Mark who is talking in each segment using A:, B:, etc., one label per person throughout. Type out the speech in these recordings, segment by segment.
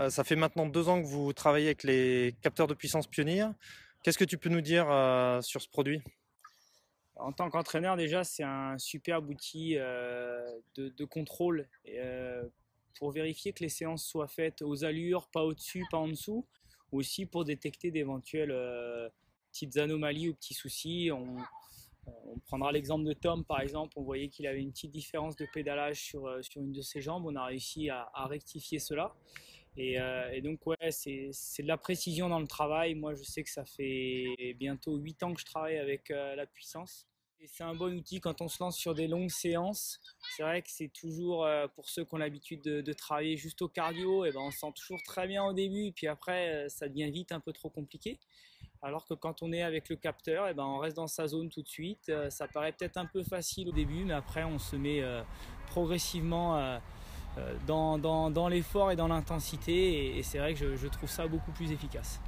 A: Ça fait maintenant 2 ans que vous travaillez avec les capteurs de puissance Pioneer. Qu'est-ce que tu peux nous dire sur ce produit?
B: En tant qu'entraîneur, déjà, c'est un superbe outil de contrôle pour vérifier que les séances soient faites aux allures, pas au-dessus, pas en dessous, aussi pour détecter d'éventuelles petites anomalies ou petits soucis. On prendra l'exemple de Tom, par exemple. On voyait qu'il avait une petite différence de pédalage sur une de ses jambes. On a réussi à rectifier cela. Et donc, ouais, c'est de la précision dans le travail. Moi, je sais que ça fait bientôt 8 ans que je travaille avec la puissance. Et c'est un bon outil quand on se lance sur des longues séances. C'est vrai que c'est toujours, pour ceux qui ont l'habitude de travailler juste au cardio, et ben on se sent toujours très bien au début, et puis après, ça devient vite un peu trop compliqué. Alors que quand on est avec le capteur, et ben on reste dans sa zone tout de suite. Ça paraît peut-être un peu facile au début, mais après, on se met progressivement dans l'effort et dans l'intensité. Et c'est vrai que je trouve ça beaucoup plus efficace.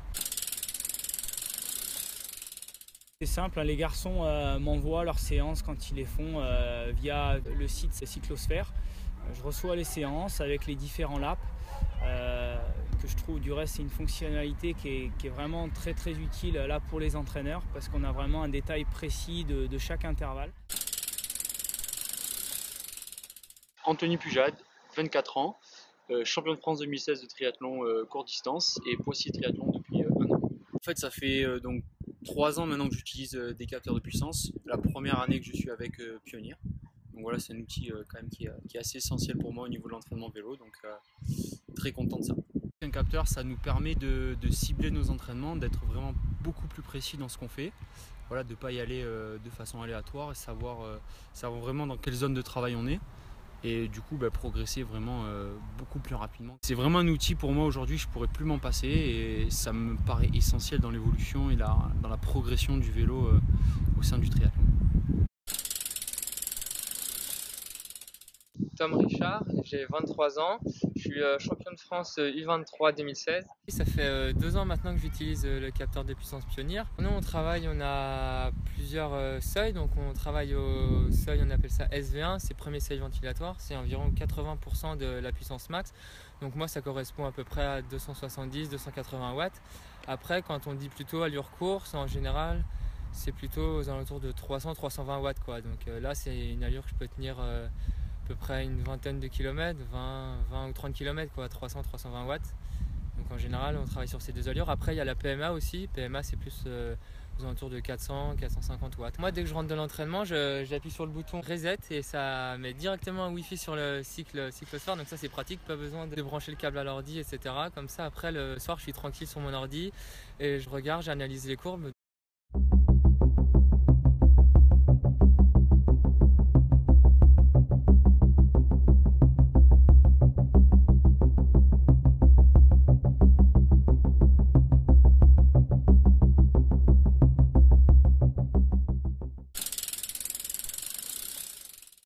B: C'est simple, hein, les garçons m'envoient leurs séances quand ils les font via le site Cyclosphère. Je reçois les séances avec les différents laps que je trouve du reste c'est une fonctionnalité qui est vraiment très très utile là pour les entraîneurs parce qu'on a vraiment un détail précis de chaque intervalle.
C: Anthony Pujade, 24 ans, champion de France 2016 de triathlon courte distance et Poissy triathlon depuis 1 an. En fait, ça fait donc 3 ans maintenant que j'utilise des capteurs de puissance. La première année que je suis avec Pioneer. Donc voilà, c'est un outil quand même qui est assez essentiel pour moi au niveau de l'entraînement vélo. Donc très content de ça. Un capteur, ça nous permet de cibler nos entraînements, d'être vraiment beaucoup plus précis dans ce qu'on fait. Voilà, de ne pas y aller de façon aléatoire et savoir vraiment dans quelle zone de travail on est. Et du coup progresser vraiment beaucoup plus rapidement. C'est vraiment un outil pour moi aujourd'hui, je ne pourrais plus m'en passer et ça me paraît essentiel dans l'évolution et dans la progression du vélo au sein du triathlon.
D: Tom Richard, j'ai 23 ans, je suis champion de France U23 2016.
E: Ça fait 2 ans maintenant que j'utilise le capteur de puissance Pioneer. Nous on travaille, on a plusieurs seuils, donc on travaille au seuil, on appelle ça SV1, c'est premier seuil ventilatoire, c'est environ 80% de la puissance max. Donc moi ça correspond à peu près à 270-280 watts. Après quand on dit plutôt allure course, en général c'est plutôt aux alentours de 300-320 watts quoi. Donc là c'est une allure que je peux tenir à peu près une vingtaine de kilomètres, 20 ou 30 km, 300-320 watts. Donc en général, on travaille sur ces deux allures. Après, il y a la PMA aussi. PMA, c'est plus aux alentours de 400-450 watts. Moi, dès que je rentre de l'entraînement, j'appuie sur le bouton Reset et ça met directement un Wi-Fi sur le cyclosphère. Donc ça, c'est pratique. Pas besoin de brancher le câble à l'ordi, etc. Comme ça, après, le soir, je suis tranquille sur mon ordi et je regarde, j'analyse les courbes.